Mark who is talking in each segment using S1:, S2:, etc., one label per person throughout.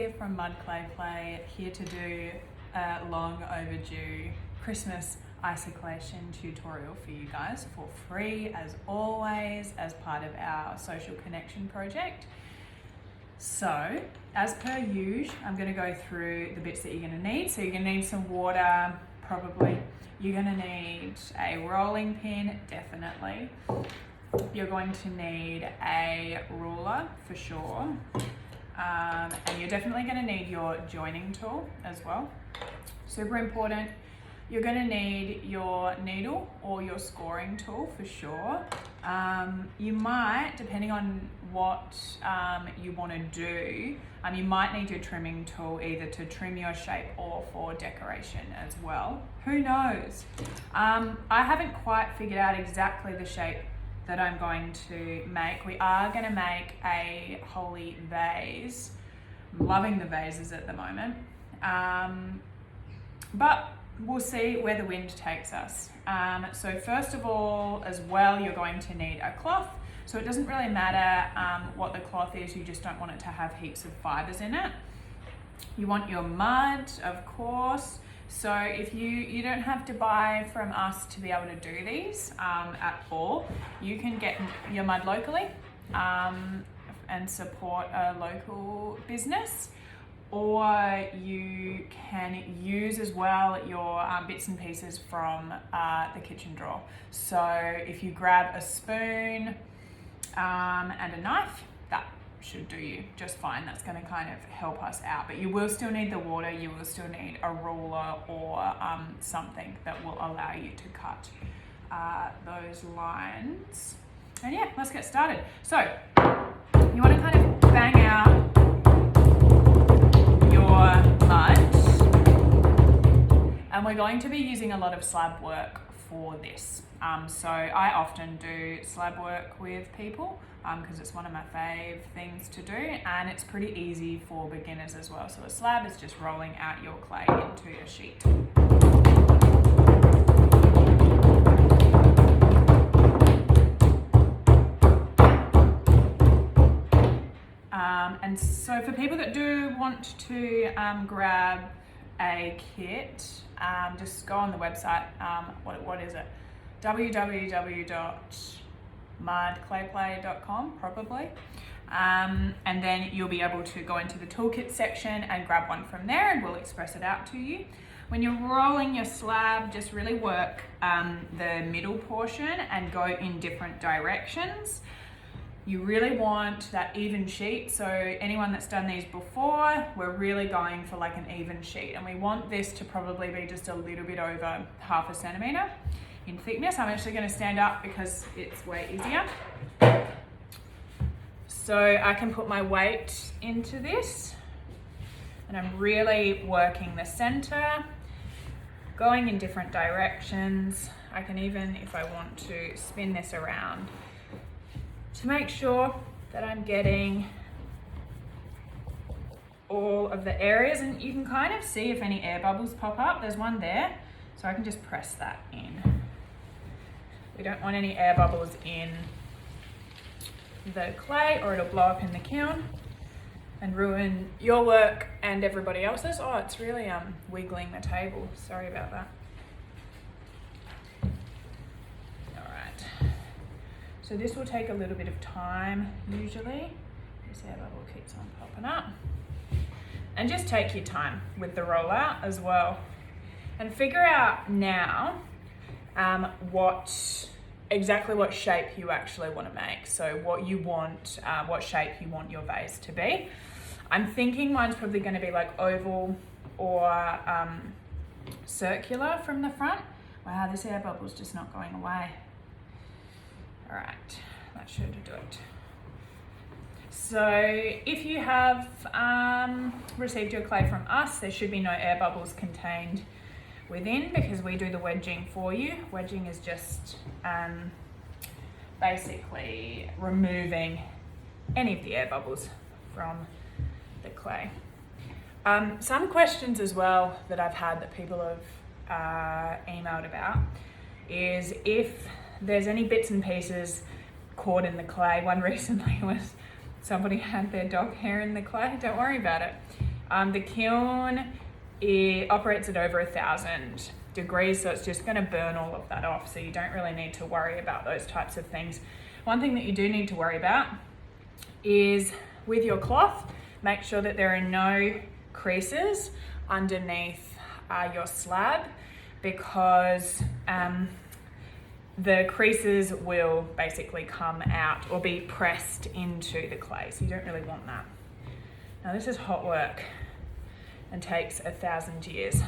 S1: Here from MUD.clayplay, here to do a long overdue Christmas isolation tutorial for you guys for free as always, as part of our social connection project. So as per usual, I'm going to go through the bits that you're going to need. So you're going to need some water, probably. You're going to need a rolling pin, definitely. You're going to need a ruler for sure. And you're definitely going to need your joining tool as well. Super important. You're going to need your needle or your scoring tool for sure. You might, depending on what you want to do, you might need your trimming tool either to trim your shape or for decoration as well. Who knows? I haven't quite figured out exactly the shape that I'm going to make. We are going to make a holy vase. I'm loving the vases at the moment. But we'll see where the wind takes us. So first of all, as well, you're going to need a cloth. So it doesn't really matter what the cloth is, you just don't want it to have heaps of fibers in it. You want your mud, of course. So if you don't have to buy from us to be able to do these at all. You can get your mud locally and support a local business, or you can use as well your bits and pieces from the kitchen drawer. So if you grab a spoon and a knife, that should do you just fine. That's going to kind of help us out, but you will still need the water, you will still need a ruler or something that will allow you to cut those lines. And yeah, let's get started. So you want to kind of bang out your mud, and we're going to be using a lot of slab work for this. So I often do slab work with people because it's one of my fave things to do, and it's pretty easy for beginners as well. So a slab is just rolling out your clay into your sheet. And so for people that do want to grab a kit, just go on the website. What is it? www.MUD.clayplay.com probably. And then you'll be able to go into the toolkit section and grab one from there, and we'll express it out to you. When you're rolling your slab, just really work the middle portion and go in different directions. You really want that even sheet. So anyone that's done these before, we're really going for like an even sheet, and we want this to probably be just a little bit over 1/2 centimetre in thickness. I'm actually going to stand up because it's way easier. So I can put my weight into this, and I'm really working the center, going in different directions. I can even, if I want to, spin this around to make sure that I'm getting all of the areas, and you can kind of see if any air bubbles pop up. There's one there, so I can just press that in. We don't want any air bubbles in the clay, or it'll blow up in the kiln and ruin your work and everybody else's. Oh, it's really wiggling the table. Sorry about that. All right. So this will take a little bit of time usually. This air bubble keeps on popping up. And just take your time with the rollout as well. And figure out now exactly what shape you actually want to make. So what you want, what shape you want your vase to be. I'm thinking mine's probably going to be like oval or circular from the front. Wow, this air bubble's just not going away. All right, that should do it. So if you have received your clay from us, there should be no air bubbles contained within, because we do the wedging for you. Wedging is just basically removing any of the air bubbles from the clay. Some questions as well that I've had that people have emailed about is if there's any bits and pieces caught in the clay. One recently was somebody had their dog hair in the clay. Don't worry about it. The kiln, it operates at over 1,000 degrees, so it's just going to burn all of that off, so you don't really need to worry about those types of things. One thing that you do need to worry about is with your cloth, make sure that there are no creases underneath your slab, because the creases will basically come out or be pressed into the clay, so you don't really want that. Now this is hot work and takes 1,000 years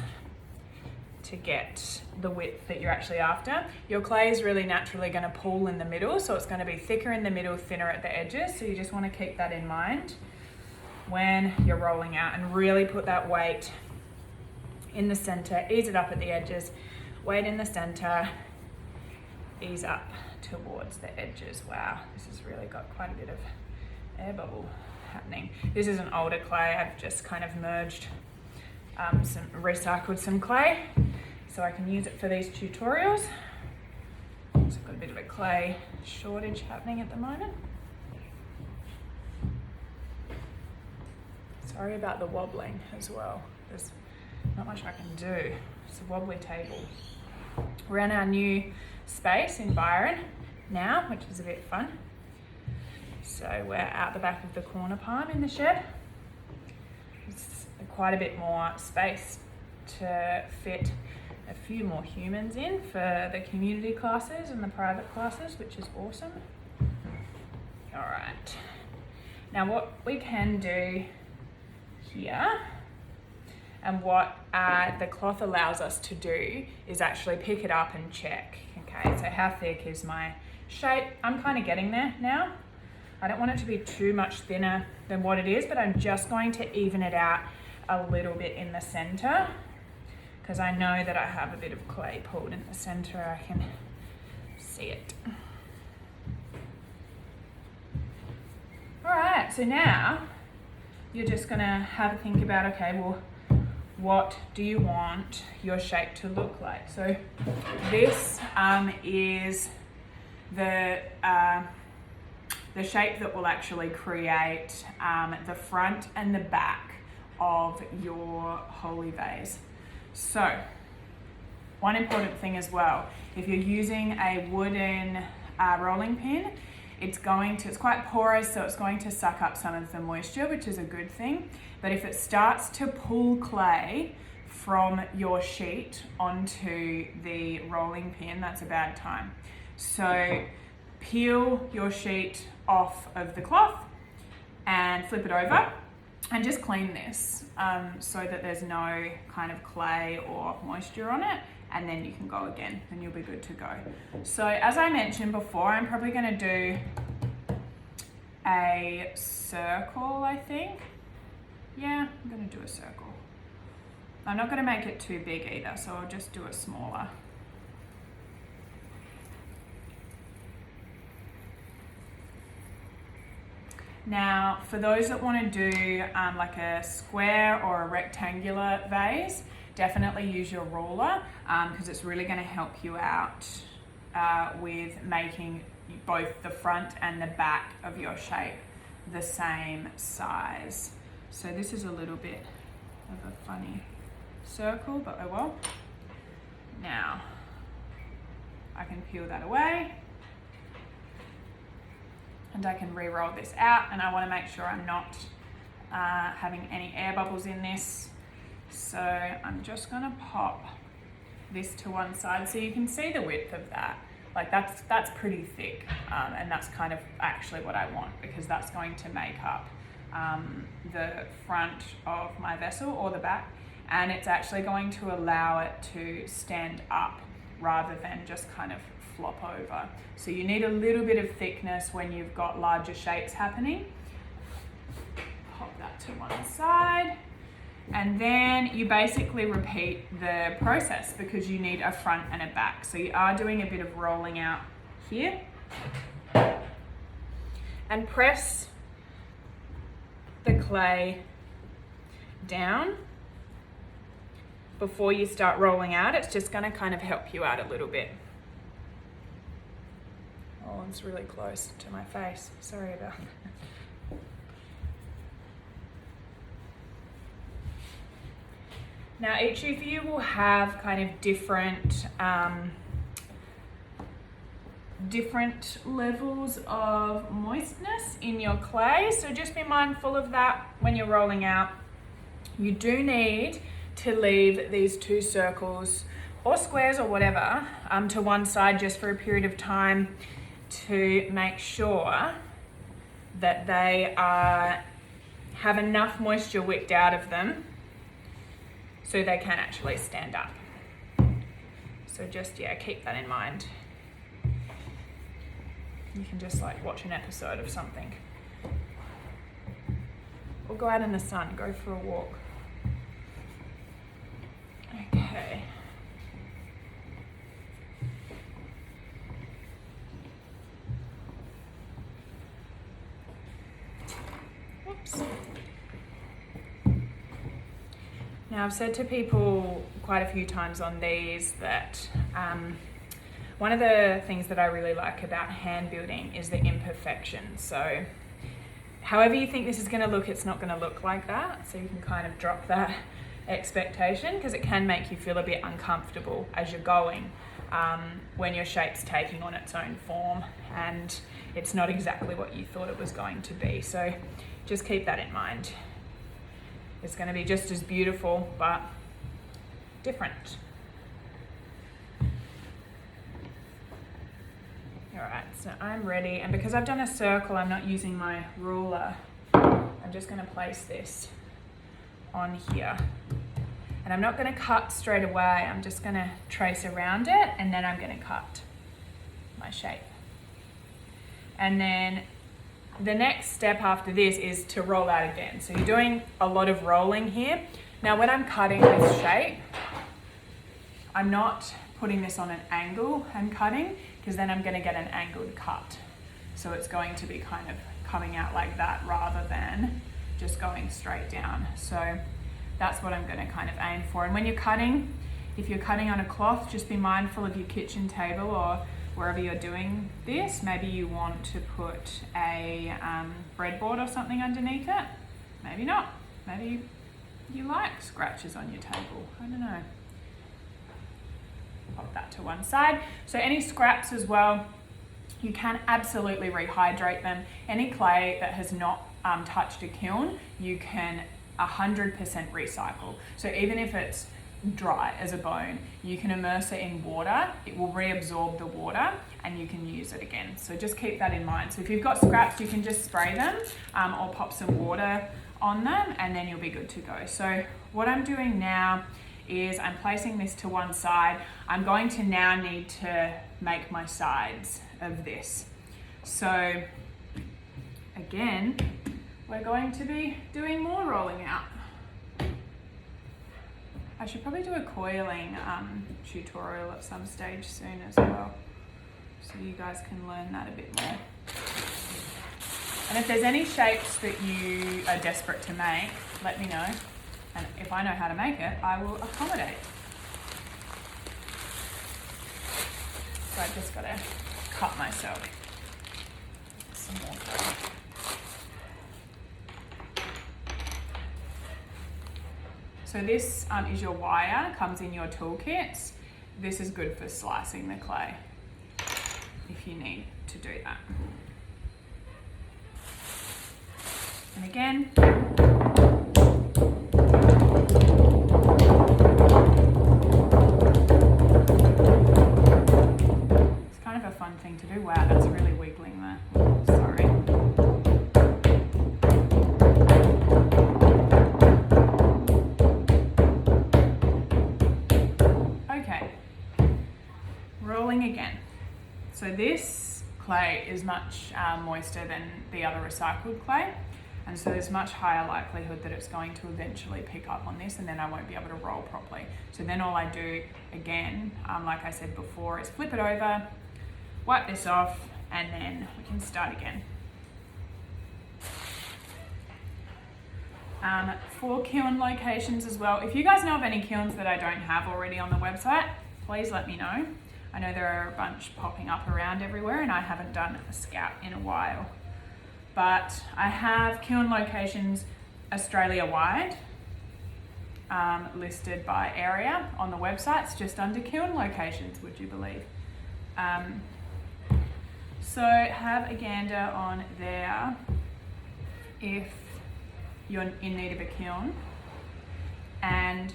S1: to get the width that you're actually after. Your clay is really naturally going to pool in the middle, so it's going to be thicker in the middle, thinner at the edges, so you just want to keep that in mind when you're rolling out, and really put that weight in the center, ease it up at the edges, weight in the center, ease up towards the edges. Wow, this has really got quite a bit of air bubble happening. This is an older clay. I've just kind of merged recycled some clay so I can use it for these tutorials. So I've got a bit of a clay shortage happening at the moment. Sorry about the wobbling as well. There's not much I can do. It's a wobbly table. We're in our new space in Byron now, which is a bit fun. So we're out the back of the corner palm in the shed. It's quite a bit more space to fit a few more humans in for the community classes and the private classes, which is awesome. All right. Now what we can do here, and what the cloth allows us to do, is actually pick it up and check. Okay, so how thick is my shape? I'm kind of getting there now. I don't want it to be too much thinner than what it is, but I'm just going to even it out a little bit in the center, because I know that I have a bit of clay pulled in the center. I can see it. All right, so now you're just gonna have a think about, okay, well, what do you want your shape to look like? So this is the shape that will actually create the front and the back of your holy vase. So one important thing as well, if you're using a wooden rolling pin, it's quite porous, so it's going to suck up some of the moisture, which is a good thing. But if it starts to pull clay from your sheet onto the rolling pin, that's a bad time. So peel your sheet off of the cloth and flip it over and just clean this so that there's no kind of clay or moisture on it, and then you can go again and you'll be good to go. So as I mentioned before, I'm probably going to do a circle, I think. Yeah, I'm going to do a circle. I'm not going to make it too big either, so I'll just do it smaller. Now, for those that want to do like a square or a rectangular vase, definitely use your ruler, because it's really going to help you out with making both the front and the back of your shape the same size. So this is a little bit of a funny circle, but oh well. Now, I can peel that away. And I can re-roll this out, and I want to make sure I'm not having any air bubbles in this. So I'm just going to pop this to one side so you can see the width of that. Like that's pretty thick, and that's kind of actually what I want, because that's going to make up the front of my vessel or the back, and it's actually going to allow it to stand up rather than just kind of flop over. So you need a little bit of thickness when you've got larger shapes happening. Pop that to one side, and then you basically repeat the process, because you need a front and a back. So you are doing a bit of rolling out here, and press the clay down before you start rolling out. It's just going to kind of help you out a little bit. Oh, it's really close to my face. Sorry about that. Now each of you will have kind of different levels of moistness in your clay, so just be mindful of that when you're rolling out. You do need to leave these 2 circles or squares or whatever to one side just for a period of time to make sure that they have enough moisture wicked out of them so they can actually stand up. So just, yeah, keep that in mind. You can just like watch an episode of something. Or go out in the sun, go for a walk. Okay. Whoops. Now I've said to people quite a few times on these that one of the things that I really like about hand building is the imperfection. So however you think this is going to look, it's not going to look like that. So you can kind of drop that expectation, because it can make you feel a bit uncomfortable as you're going when your shape's taking on its own form and it's not exactly what you thought it was going to be. So just keep that in mind. It's going to be just as beautiful but different. Alright, so I'm ready, and because I've done a circle, I'm not using my ruler. I'm just going to place this on here. And I'm not going to cut straight away, I'm just going to trace around it and then I'm going to cut my shape. And then the next step after this is to roll out again. So you're doing a lot of rolling here. Now when I'm cutting this shape, I'm not putting this on an angle and cutting, because then I'm going to get an angled cut. So it's going to be kind of coming out like that rather than just going straight down. So that's what I'm going to kind of aim for. And when you're cutting, if you're cutting on a cloth, just be mindful of your kitchen table or wherever you're doing this. Maybe you want to put a breadboard or something underneath it. Maybe not. Maybe you like scratches on your table. I don't know. Pop that to one side. So any scraps as well, you can absolutely rehydrate them. Any clay that has not touched a kiln, you can 100% recycle. So even if it's dry as a bone, you can immerse it in water, it will reabsorb the water and you can use it again. So just keep that in mind. So if you've got scraps, you can just spray them or pop some water on them and then you'll be good to go. So what I'm doing now is I'm placing this to one side. I'm going to now need to make my sides of this. So again, we're going to be doing more rolling out. I should probably do a coiling tutorial at some stage soon as well, so you guys can learn that a bit more. And if there's any shapes that you are desperate to make, let me know. And if I know how to make it, I will accommodate. So I've just got to cut myself some more clay. So this is your wire, comes in your toolkits. This is good for slicing the clay if you need to do that. And again, it's kind of a fun thing to do. Wow, that's really wiggling there. Sorry. Okay, rolling again. So this clay is much moister than the other recycled clay. And so there's much higher likelihood that it's going to eventually pick up on this and then I won't be able to roll properly. So then all I do again, like I said before, is flip it over, wipe this off, and then we can start again. For kiln locations as well, if you guys know of any kilns that I don't have already on the website, please let me know. I know there are a bunch popping up around everywhere and I haven't done a scout in a while. But I have kiln locations Australia-wide. listed by area on the websites, just under kiln locations, would you believe? So have a gander on there if you're in need of a kiln. And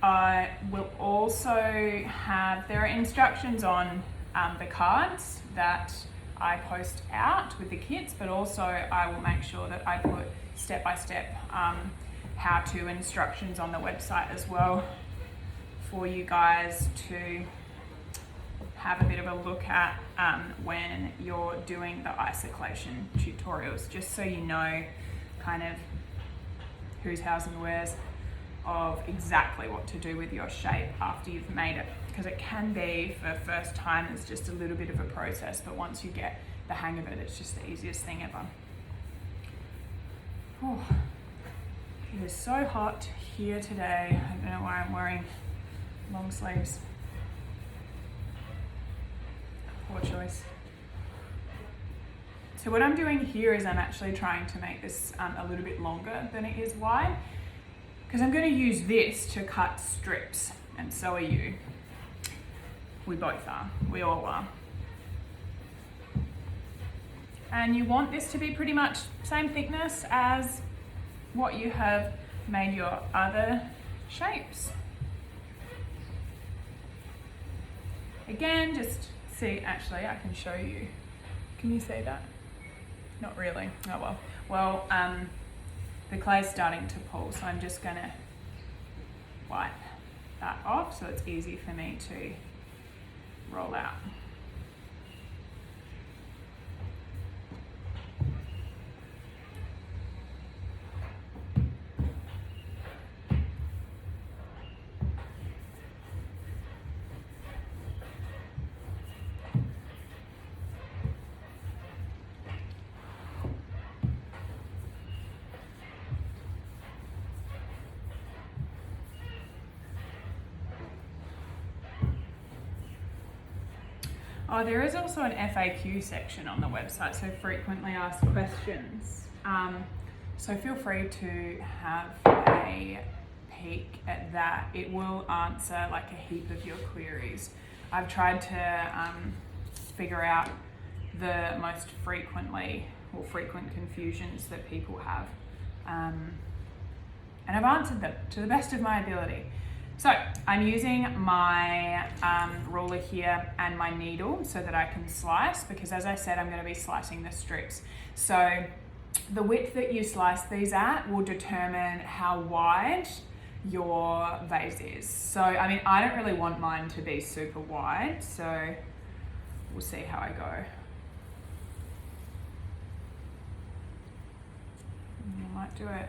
S1: I will also have, there are instructions on the cards that I post out with the kits, but also I will make sure that I put step-by-step how-to instructions on the website as well for you guys to have a bit of a look at when you're doing the isolation tutorials, just so you know kind of whose, hows and wheres of exactly what to do with your shape after you've made it, because it can be, for first time, it's just a little bit of a process, but once you get the hang of it, it's just the easiest thing ever. Oh, it is so hot here today. I don't know why I'm wearing long sleeves. Poor choice. So what I'm doing here is I'm actually trying to make this a little bit longer than it is wide, because I'm going to use this to cut strips, and so are you. We both are. We all are. And you want this to be pretty much same thickness as what you have made your other shapes. Again, just see, actually I can show you. Can you see that? Not really. Oh well. Well, the clay's starting to pull, so I'm just going to wipe that off so it's easy for me to roll out. Oh, there is also an FAQ section on the website, so frequently asked questions. So feel free to have a peek at that. It will answer like a heap of your queries. I've tried to figure out the most frequent confusions that people have. And I've answered them to the best of my ability. So I'm using my ruler here and my needle so that I can slice, because as I said, I'm going to be slicing the strips. So the width that you slice these at will determine how wide your vase is. So, I mean, I don't really want mine to be super wide, so we'll see how I go. I might do it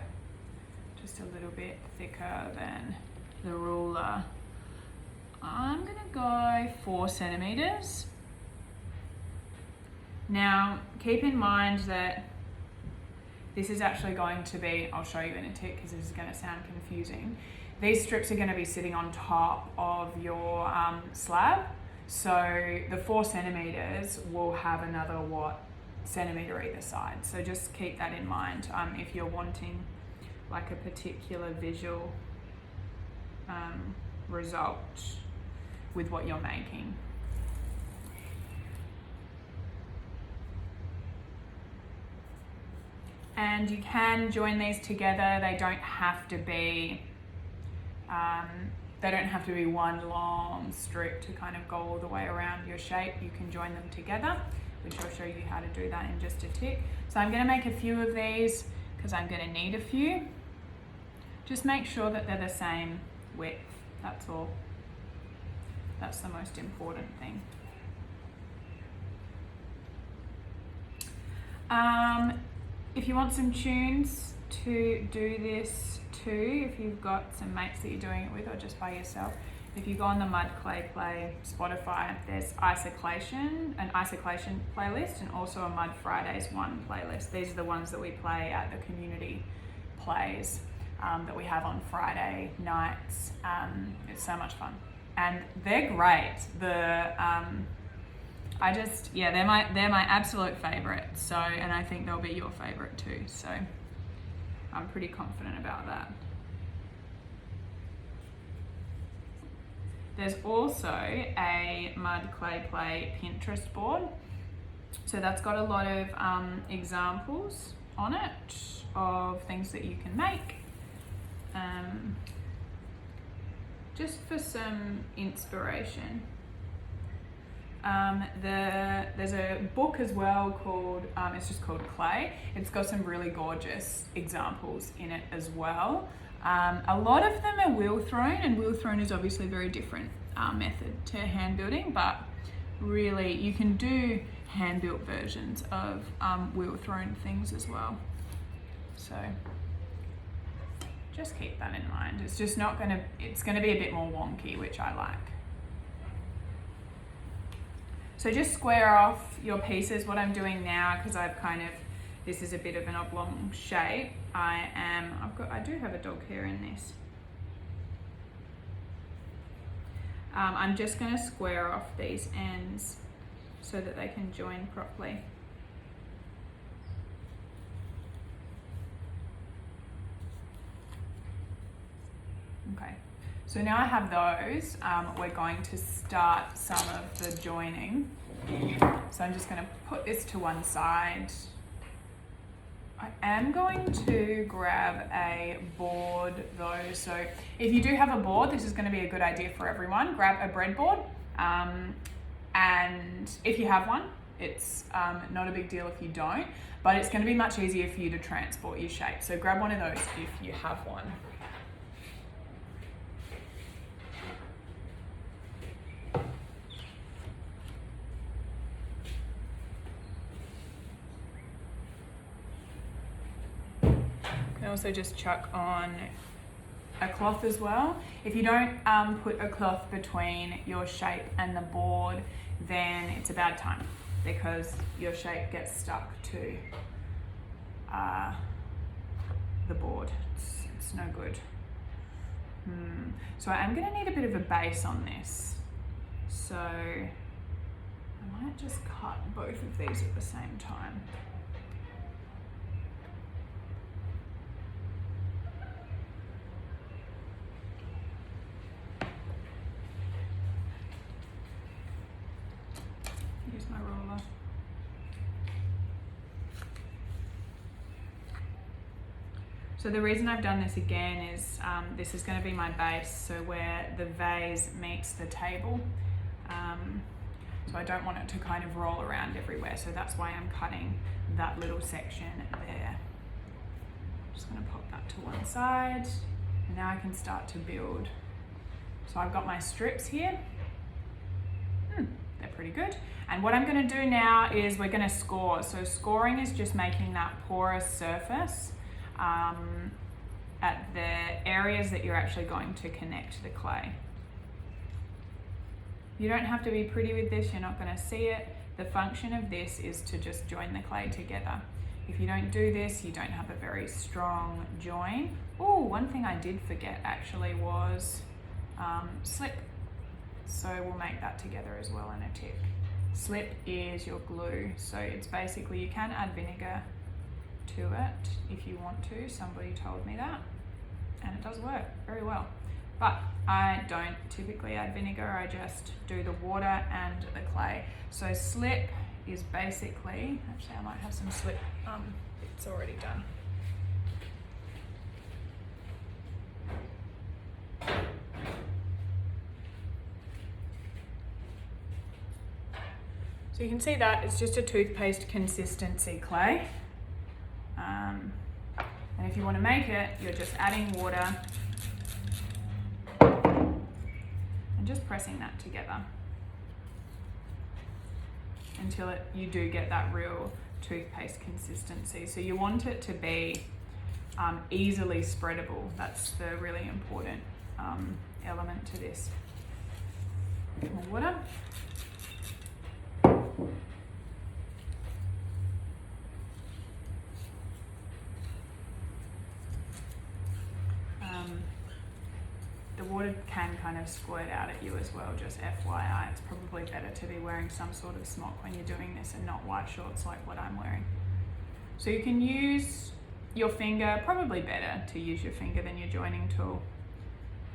S1: just a little bit thicker than the ruler. I'm gonna go 4 centimeters. Now, keep in mind that this is actually going to be, I'll show you in a tick because this is gonna sound confusing. These strips are gonna be sitting on top of your slab. So the 4 centimeters will have another centimeter either side. So just keep that in mind if you're wanting like a particular visual result with what you're making. And you can join these together. They don't have to be one long strip to kind of go all the way around your shape. You can join them together, which I'll show you how to do that in just a tick. So I'm going to make a few of these because I'm going to need a few. Just make sure that they're the same width, that's all. That's the most important thing. If you want some tunes to do this too, if you've got some mates that you're doing it with or just by yourself, if you go on the MUD.clayplay Spotify, there's an isolation playlist and also a MUD Fridays 1 playlist. These are the ones that we play at the community plays that we have on Friday nights. It's so much fun. And they're great. They're my absolute favorite. So, and I think they'll be your favorite too. So I'm pretty confident about that. There's also a MUD.clayplay Pinterest board. So that's got a lot of examples on it of things that you can make. Just for some inspiration. There's a book as well called, it's just called Clay. It's got some really gorgeous examples in it as well. A lot of them are wheel thrown, and wheel thrown is obviously a very different method to hand building, but really you can do hand built versions of wheel thrown things as well. So just keep that in mind. It's just not gonna, it's gonna be a bit more wonky, which I like. So just square off your pieces. What I'm doing now, because I've kind of, this is a bit of an oblong shape. I do have a dog hair in this. I'm just gonna square off these ends so that they can join properly. Okay, so now I have those. We're going to start some of the joining. So I'm just gonna put this to one side. I am going to grab a board though. So if you do have a board, this is gonna be a good idea for everyone. Grab a breadboard. And if you have one, it's not a big deal if you don't, but it's gonna be much easier for you to transport your shape. So grab one of those if you have one. Also just chuck on a cloth as well. If you don't put a cloth between your shape and the board, then it's a bad time because your shape gets stuck to the board. It's no good. So I am going to need a bit of a base on this. So I might just cut both of these at the same time. Use my roller. So the reason I've done this again is this is going to be my base, so where the vase meets the table. So I don't want it to kind of roll around everywhere, so that's why I'm cutting that little section there. Just going to pop that to one side, and now I can start to build. So I've got my strips here. They're pretty good. And what I'm going to do now is we're going to score. So scoring is just making that porous surface at the areas that you're actually going to connect the clay. You don't have to be pretty with this, you're not going to see it. The function of this is to just join the clay together. If you don't do this, you don't have a very strong join. Oh, one thing I did forget actually was slip. So we'll make that together as well in a tip. Slip is your glue. So it's basically, you can add vinegar to it if you want to. Somebody told me that, and it does work very well. But I don't typically add vinegar, I just do the water and the clay. So slip is basically, actually I might have some slip bits already done. So you can see that it's just a toothpaste consistency clay. And if you want to make it, you're just adding water and just pressing that together until you do get that real toothpaste consistency. So you want it to be easily spreadable. That's the really important element to this. More water. The water can kind of squirt out at you as well, just FYI. It's probably better to be wearing some sort of smock when you're doing this and not white shorts like what I'm wearing. So you can use your finger, probably better to use your finger than your joining tool.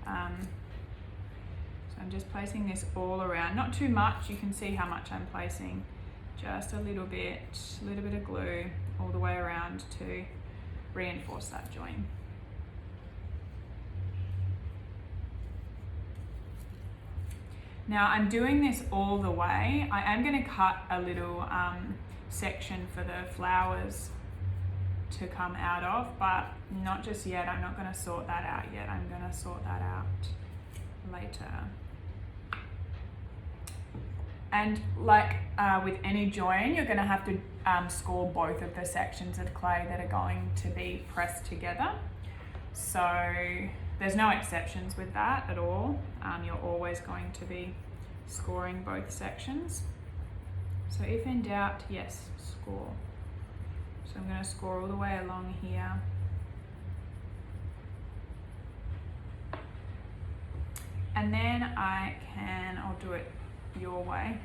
S1: So I'm just placing this all around, not too much, you can see how much I'm placing, just a little bit of glue all the way around to reinforce that join. Now I'm doing this all the way. I am going to cut a little section for the flowers to come out of, but not just yet. I'm not going to sort that out yet. I'm going to sort that out later. And like with any join, you're going to have to score both of the sections of clay that are going to be pressed together. So there's no exceptions with that at all. You're always going to be scoring both sections. So if in doubt, yes, score. So I'm going to score all the way along here. And then I'll do it your way.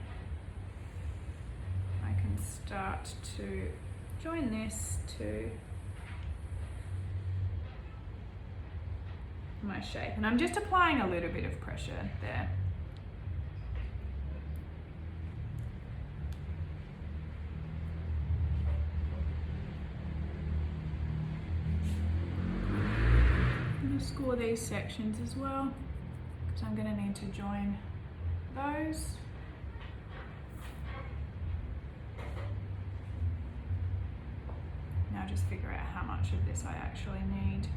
S1: I can start to join this to my shape. And I'm just applying a little bit of pressure there. I'm going to score these sections as well, because I'm going to need to join those. Now just figure out how much of this I actually need.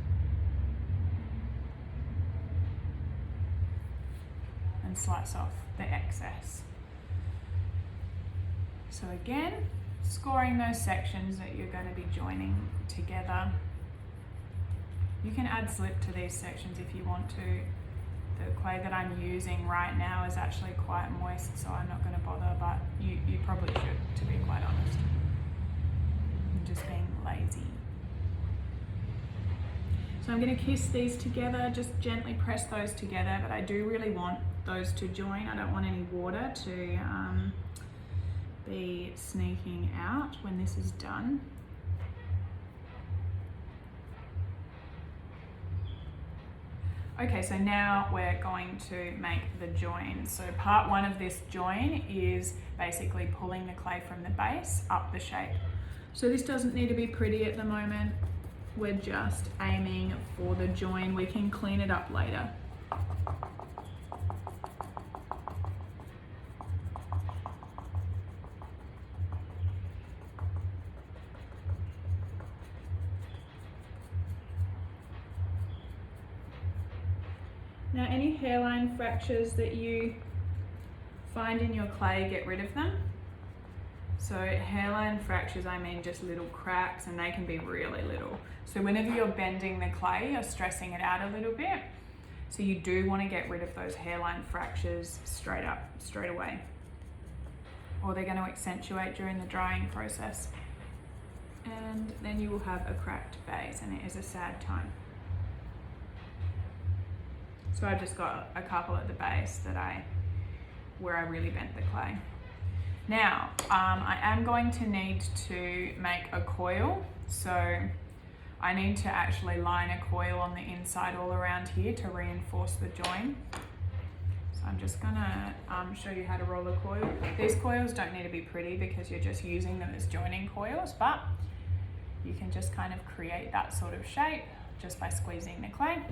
S1: And slice off the excess. So again, scoring those sections that you're going to be joining together. You can add slip to these sections if you want to. The clay that I'm using right now is actually quite moist, so I'm not going to bother, but you probably should, to be quite honest. I'm just being lazy. So I'm going to kiss these together, just gently press those together, but I do really want those to join. I don't want any water to be sneaking out when this is done. Okay, so now we're going to make the join. So part one of this join is basically pulling the clay from the base up the shape. So this doesn't need to be pretty at the moment. We're just aiming for the join. We can clean it up later. Now any hairline fractures that you find in your clay, get rid of them. So hairline fractures, I mean just little cracks, and they can be really little. So whenever you're bending the clay, you're stressing it out a little bit. So you do want to get rid of those hairline fractures straight away. Or they're going to accentuate during the drying process. And then you will have a cracked vase, and it is a sad time. So I've just got a couple at the base where I really bent the clay. Now, I am going to need to make a coil. So I need to actually line a coil on the inside all around here to reinforce the join. So I'm just gonna show you how to roll a coil. These coils don't need to be pretty because you're just using them as joining coils, but you can just kind of create that sort of shape just by squeezing the clay.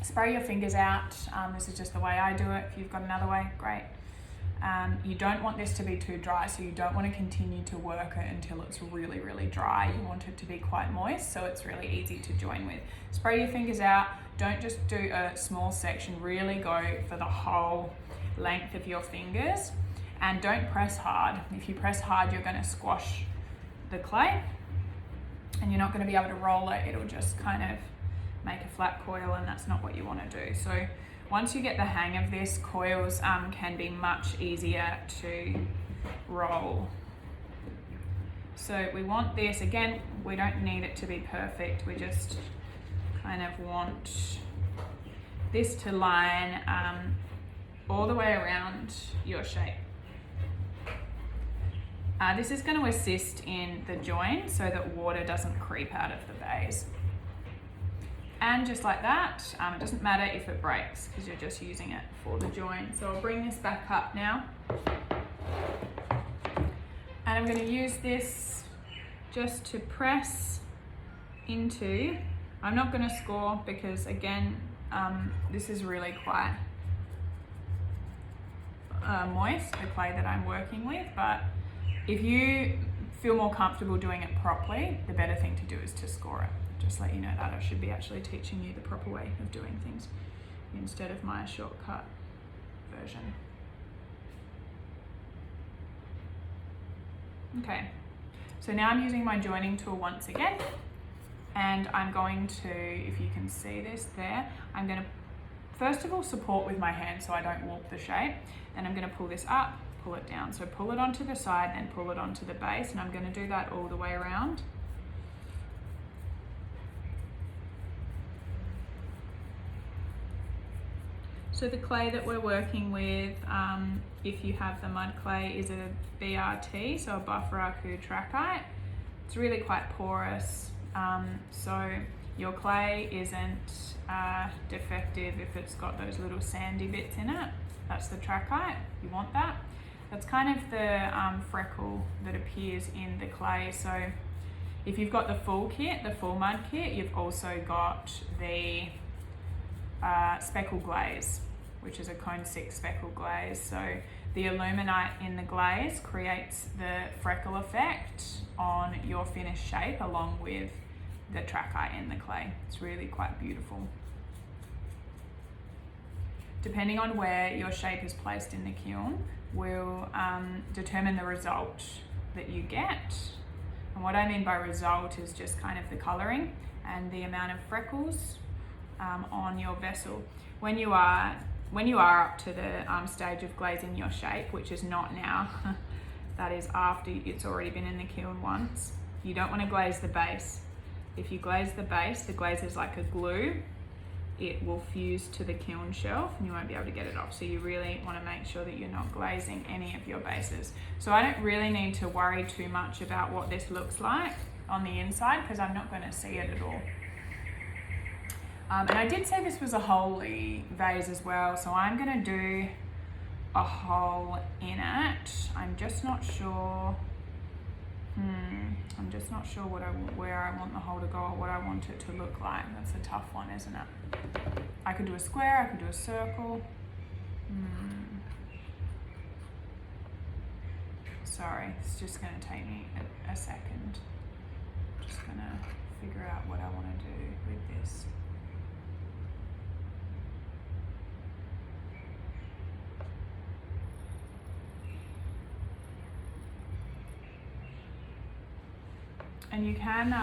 S1: Spray your fingers out. This is just the way I do it. If you've got another way, great. You don't want this to be too dry, so you don't want to continue to work it until it's really, really dry. You want it to be quite moist, so it's really easy to join with. Spray your fingers out. Don't just do a small section. Really go for the whole length of your fingers, and don't press hard. If you press hard, you're going to squash the clay, and you're not going to be able to roll it. It'll just kind of make a flat coil, and that's not what you want to do. So once you get the hang of this, coils can be much easier to roll. So we want this, again, we don't need it to be perfect. We just kind of want this to line all the way around your shape. This is going to assist in the join so that water doesn't creep out of the vase. And just like that, it doesn't matter if it breaks because you're just using it for the join. So I'll bring this back up now. And I'm going to use this just to press into. I'm not going to score because again, this is really quite moist, the clay that I'm working with, but if you feel more comfortable doing it properly, the better thing to do is to score it. Just let you know that I should be actually teaching you the proper way of doing things instead of my shortcut version. Okay, so now I'm using my joining tool once again, and I'm going to, if you can see this there, I'm going to first of all support with my hand so I don't warp the shape. Then I'm going to pull this up, pull it down. So pull it onto the side and pull it onto the base, and I'm going to do that all the way around. So the clay that we're working with, if you have the mud clay, is a BRT, so a buffer Aku trachyte. It's really quite porous, so your clay isn't defective if it's got those little sandy bits in it. That's the trachyte, you want that. That's kind of the freckle that appears in the clay. So if you've got the full kit, the full mud kit, you've also got the speckle glaze, which is a cone 6 speckle glaze. So the aluminite in the glaze creates the freckle effect on your finished shape along with the trachyte in the clay. It's really quite beautiful. Depending on where your shape is placed in the kiln will determine the result that you get. And what I mean by result is just kind of the colouring and the amount of freckles on your vessel. When you are up to the stage of glazing your shape, which is not now, that is after it's already been in the kiln once, you don't want to glaze the base. If you glaze the base, the glaze is like a glue. It will fuse to the kiln shelf and you won't be able to get it off. So you really want to make sure that you're not glazing any of your bases. So I don't really need to worry too much about what this looks like on the inside because I'm not going to see it at all. And I did say this was a holy vase as well, so I'm going to do a hole in it. I'm just not sure. I'm just not sure where I want the hole to go or what I want it to look like. That's a tough one, isn't it? I could do a square, I could do a circle. Sorry, it's just going to take me a second. Just going to figure out what I want to do with this. And you can,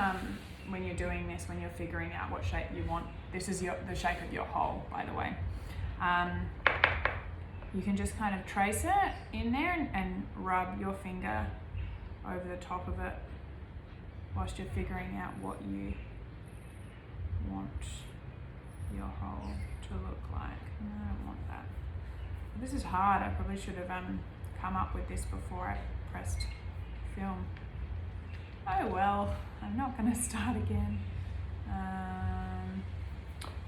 S1: when you're doing this, when you're figuring out what shape you want, this is the shape of your hole, by the way. You can just kind of trace it in there and rub your finger over the top of it whilst you're figuring out what you want your hole to look like. I don't want that. This is hard. I probably should have come up with this before I pressed film. Oh well, I'm not going to start again.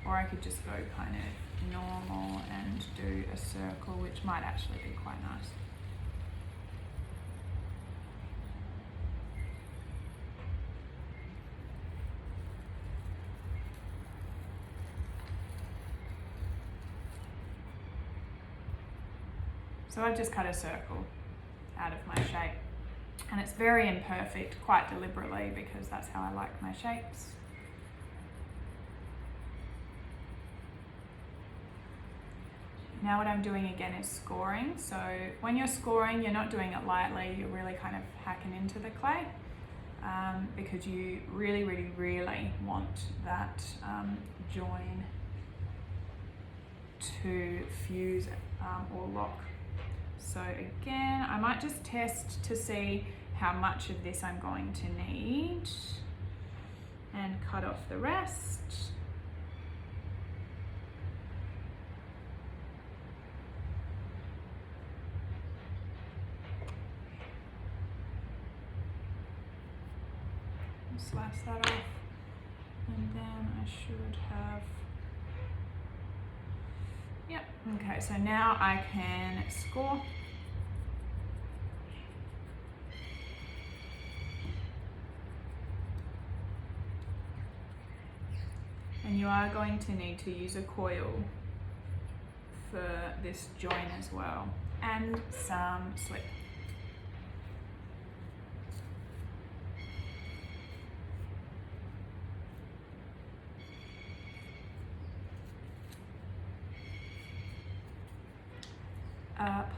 S1: Or I could just go kind of normal and do a circle, which might actually be quite nice. So I've just cut a circle out of my shape. And it's very imperfect, quite deliberately, because that's how I like my shapes. Now what I'm doing again is scoring. So when you're scoring, you're not doing it lightly, you're really kind of hacking into the clay because you really, really, really want that join to fuse or lock. So again, I might just test to see how much of this I'm going to need and cut off the rest. Slice that off And then I should have, yep, okay, so now I can score. And you are going to need to use a coil for this join as well, and some slip.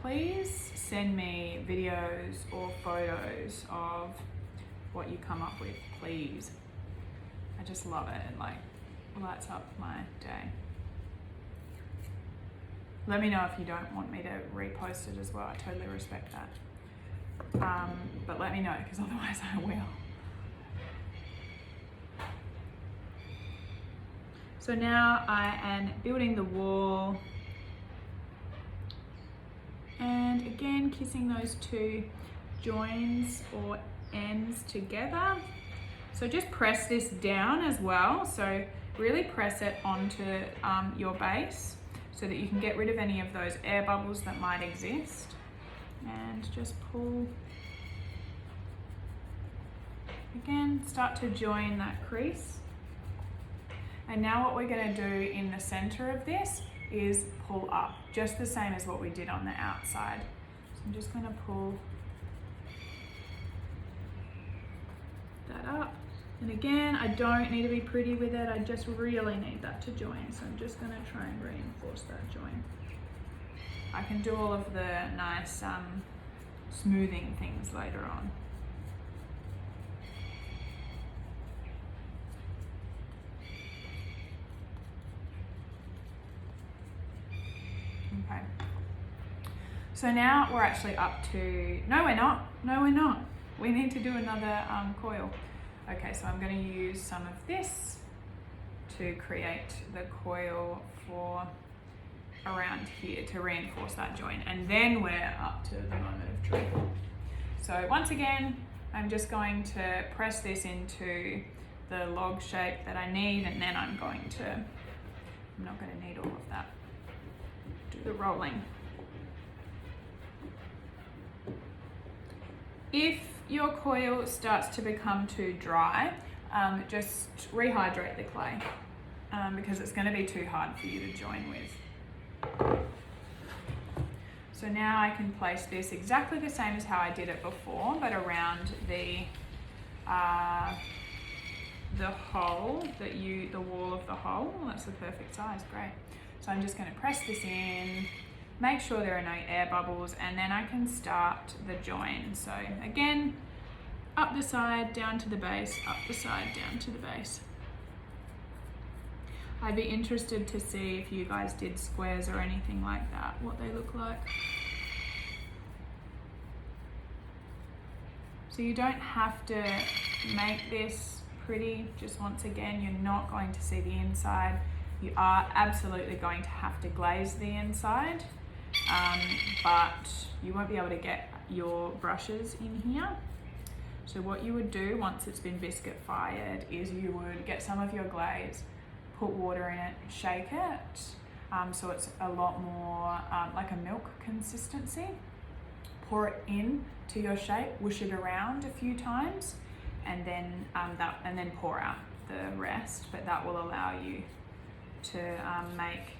S1: Please send me videos or photos of what you come up with, please. I just love it. It like lights up my day. Let me know if you don't want me to repost it as well. I totally respect that. But let me know, because otherwise I will. So now I am building the wall. And again, kissing those two joins or ends together. So just press this down as well. So really press it onto your base so that you can get rid of any of those air bubbles that might exist. And just pull. Again, start to join that crease. And now what we're going to do in the center of this is pull up, just the same as what we did on the outside. So I'm just going to pull that up. And again, I don't need to be pretty with it, I just really need that to join. So I'm just going to try and reinforce that join. I can do all of the nice smoothing things later on. Okay. So now we're actually up to, no we're not. We need to do another coil. Okay, so I'm going to use some of this to create the coil for around here to reinforce that joint, and then we're up to the moment of truth. So once again, I'm just going to press this into the log shape that I need, and then I'm not going to need all of that. Do the rolling. If your coil starts to become too dry, just rehydrate the clay because it's going to be too hard for you to join with. So now I can place this exactly the same as how I did it before, but around the hole the wall of the hole. Well, that's the perfect size, great. So I'm just going to press this in, make sure there are no air bubbles, and then I can start the join. So again, up the side, down to the base, up the side, down to the base. I'd be interested to see if you guys did squares or anything like that, what they look like. So you don't have to make this pretty, just once again, you're not going to see the inside. You are absolutely going to have to glaze the inside, but you won't be able to get your brushes in here. So what you would do once it's been biscuit fired is you would get some of your glaze, put water in it, shake it, so it's a lot more like a milk consistency. Pour it in to your shape, whoosh it around a few times, and then pour out the rest. But that will allow you to make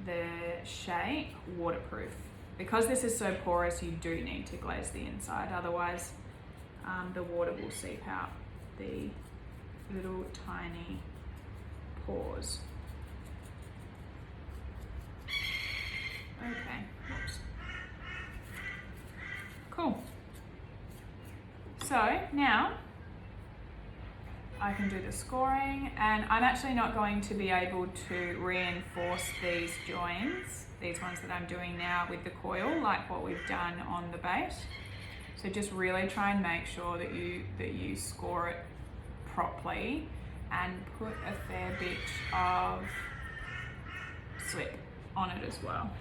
S1: the shape waterproof. Because this is so porous, you do need to glaze the inside, otherwise the water will seep out the little tiny pores. Okay, oops. Cool. So now I can do the scoring, and I'm actually not going to be able to reinforce these joins, these ones that I'm doing now with the coil, like what we've done on the base. So just really try and make sure that you score it properly and put a fair bit of slip on it as well.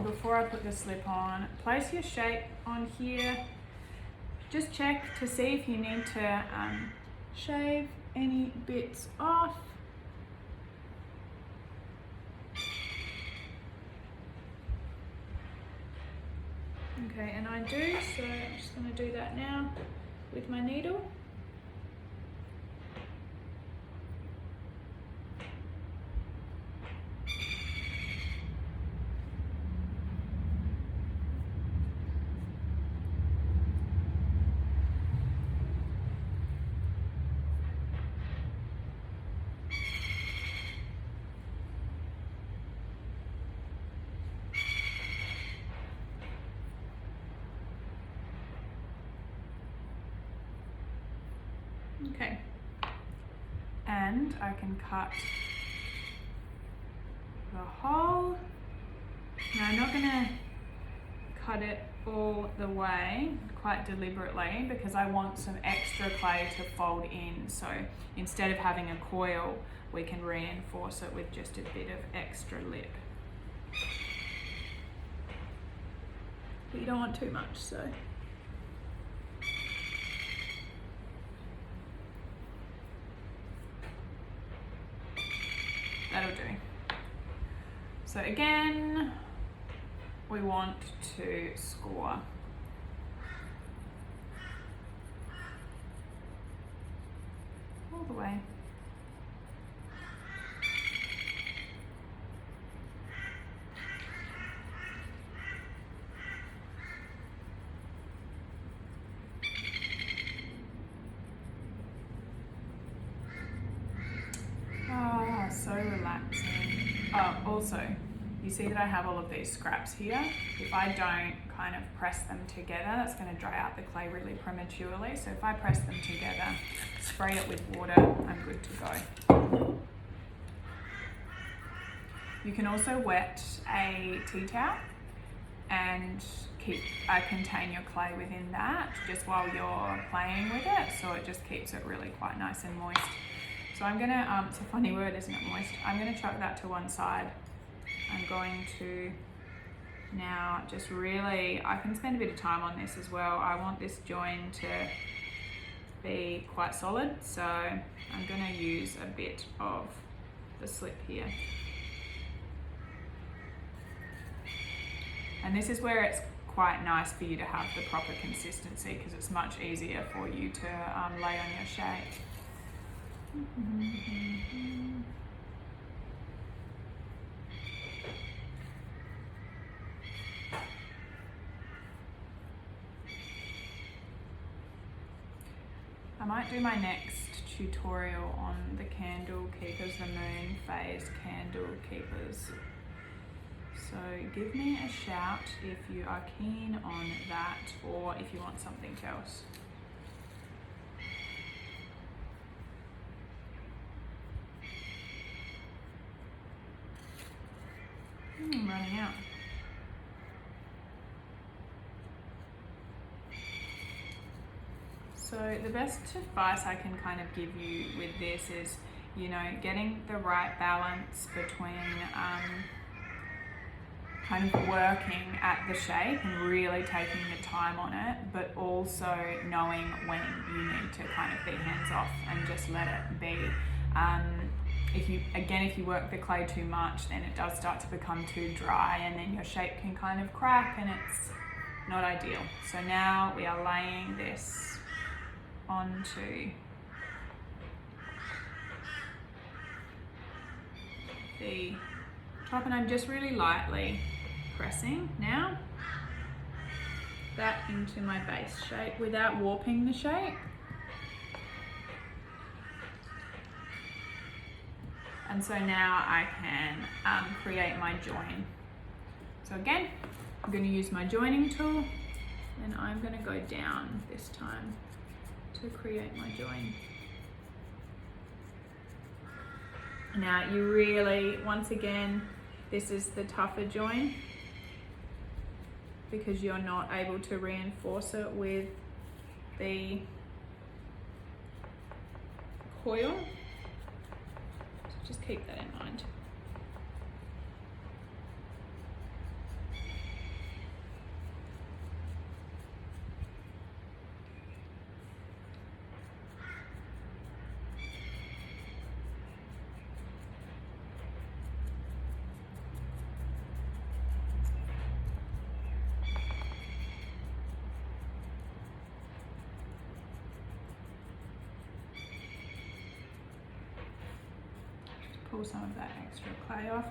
S1: before I put the slip on, place your shape on here. Just check to see if you need to shave any bits off. Okay, and I do, so I'm just going to do that now with my needle. Okay, and I can cut the hole. Now I'm not going to cut it all the way, quite deliberately, because I want some extra clay to fold in. So instead of having a coil, we can reinforce it with just a bit of extra lip. But you don't want too much, so. That'll do. So again, we want to score. All the way. So relaxing. Oh, also, you see that I have all of these scraps here. If I don't kind of press them together, that's going to dry out the clay really prematurely. So if I press them together, spray it with water, I'm good to go. You can also wet a tea towel and contain your clay within that just while you're playing with it, so it just keeps it really quite nice and moist. So I'm gonna, it's a funny word, isn't it, moist? I'm gonna chuck that to one side. I'm going to now just really, I can spend a bit of time on this as well. I want this join to be quite solid, so I'm gonna use a bit of the slip here. And this is where it's quite nice for you to have the proper consistency, because it's much easier for you to lay on your shape. I might do my next tutorial on the candle keepers, the moon phase candle keepers. So give me a shout if you are keen on that, or if you want something else. I'm running out. So the best advice I can kind of give you with this is, you know, getting the right balance between kind of working at the shape and really taking the time on it, but also knowing when you need to kind of be hands off and just let it be. If you work the clay too much, then it does start to become too dry, and then your shape can kind of crack, and it's not ideal. So now we are laying this onto the top, and I'm just really lightly pressing now that into my base shape without warping the shape. And so now I can create my join. So again, I'm going to use my joining tool, and I'm going to go down this time to create my join. Now you really, once again, this is the tougher join because you're not able to reinforce it with the coil. So just keep that in mind. pull some of that extra clay off.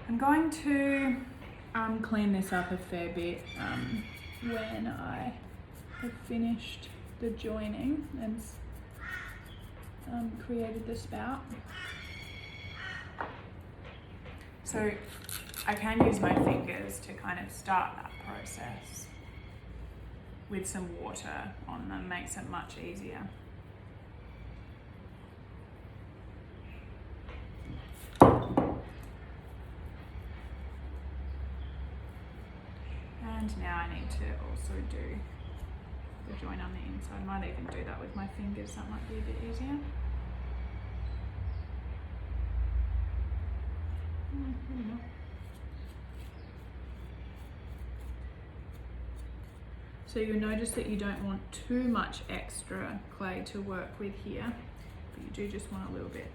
S1: I'm going to clean this up a fair bit when I have finished the joining and created the spout. So I can use my fingers to kind of start that process with some water on them, makes it much easier. And now I need to also do the join on the inside. I might even do that with my fingers, that might be a bit easier. So you'll notice that you don't want too much extra clay to work with here, but you do just want a little bit.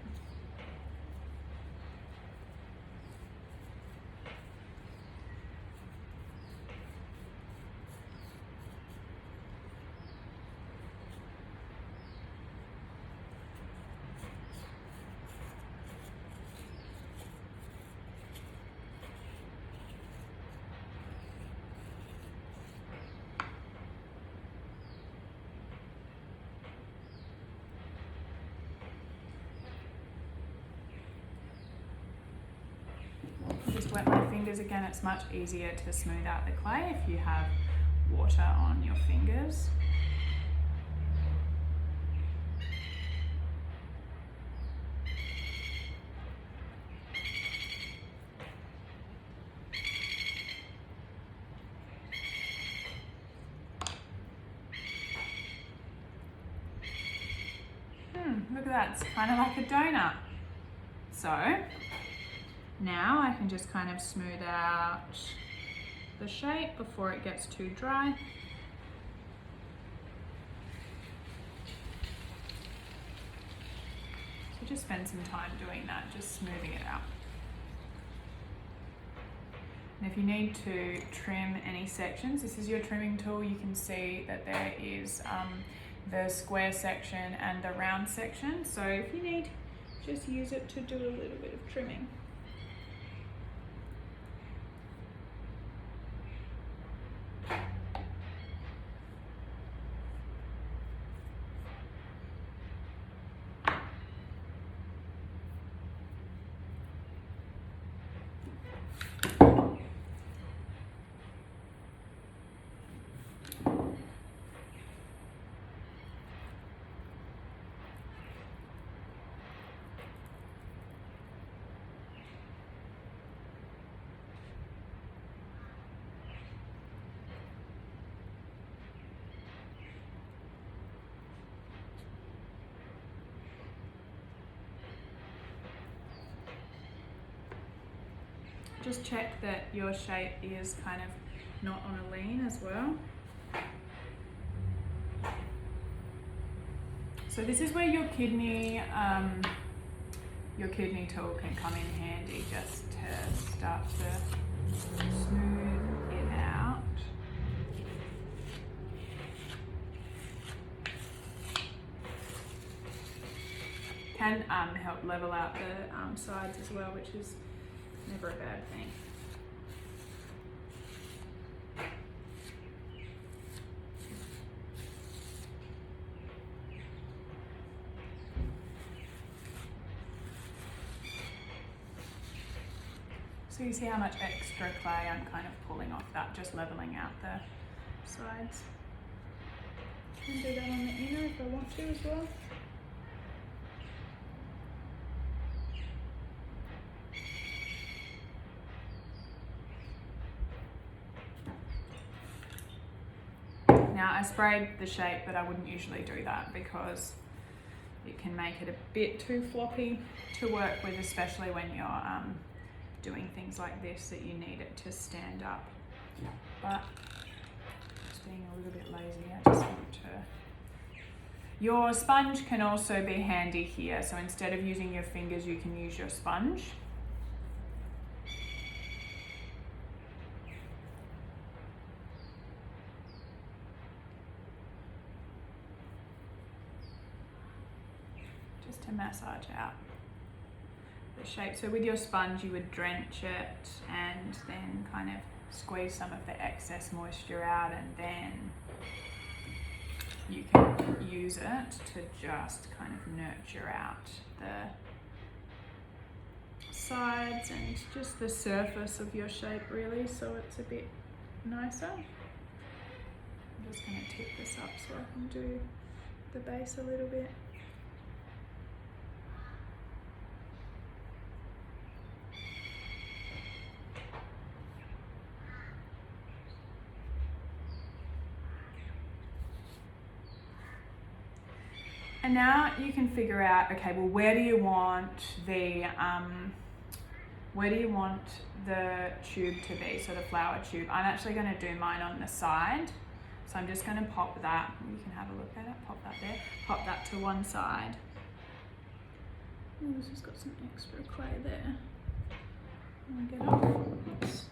S1: Just wet my fingers again. It's much easier to smooth out the clay if you have water on your fingers. Look at that, it's kind of like a donut. So now I can just kind of smooth out the shape before it gets too dry. So just spend some time doing that, just smoothing it out. And if you need to trim any sections, this is your trimming tool. You can see that there is the square section and the round section. So if you need, just use it to do a little bit of trimming. Just check that your shape is kind of not on a lean as well. So this is where your kidney tool can come in handy, just to start to smooth it out. Can help level out the sides as well, which is never a bad thing. So you see how much extra clay I'm kind of pulling off that, just leveling out the sides. I can do that on the inner if I want to as well. Now I sprayed the shape, but I wouldn't usually do that because it can make it a bit too floppy to work with, especially when you're doing things like this that you need it to stand up. But just being a little bit lazy, I just want to. Your sponge can also be handy here, so instead of using your fingers, you can use your sponge. To massage out. the shape. So with your sponge you would drench it and then kind of squeeze some of the excess moisture out, and then you can use it to just kind of nurture out the sides and just the surface of your shape really, so it's a bit nicer. I'm just going to tip this up so I can do the base a little bit. And now you can figure out, okay, well, where do you want the tube to be? So the flower tube. I'm actually going to do mine on the side. So I'm just going to pop that. You can have a look at it. Pop that there. Pop that to one side. Ooh, this has got some extra clay there. I'll get off. Oops.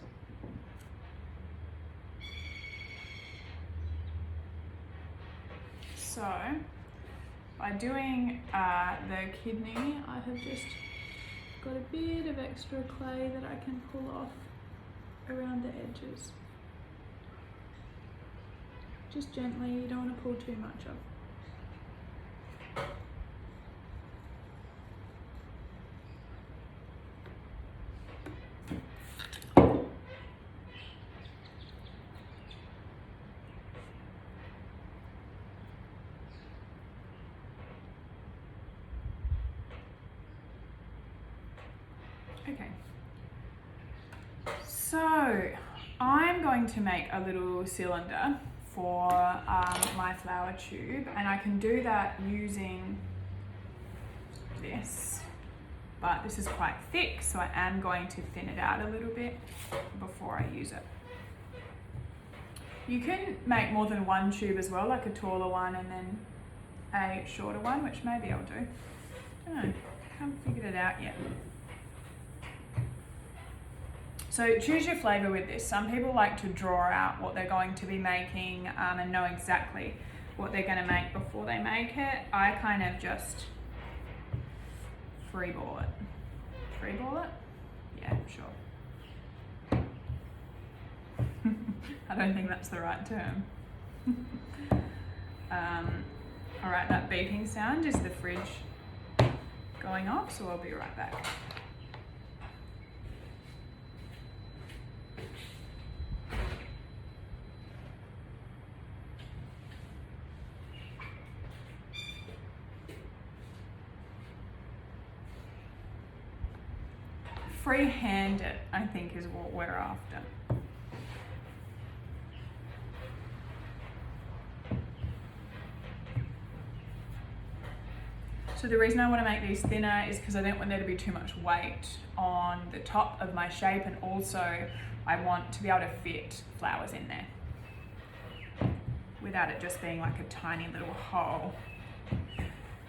S1: So, by doing the kidney, I have just got a bit of extra clay that I can pull off around the edges. Just gently, you don't want to pull too much off. Okay, so I'm going to make a little cylinder for my flower tube, and I can do that using this, but this is quite thick, so I am going to thin it out a little bit before I use it. You can make more than one tube as well, like a taller one and then a shorter one, which maybe I'll do. I don't know, haven't figured it out yet. So choose your flavour with this. Some people like to draw out what they're going to be making and know exactly what they're going to make before they make it. I kind of just freeball it. Freeball it? Yeah, sure. I don't think that's the right term. All right, that beeping sound is the fridge going off, so I'll be right back. Freehand it, I think, is what we're after. So the reason I want to make these thinner is because I don't want there to be too much weight on the top of my shape, and also I want to be able to fit flowers in there without it just being like a tiny little hole.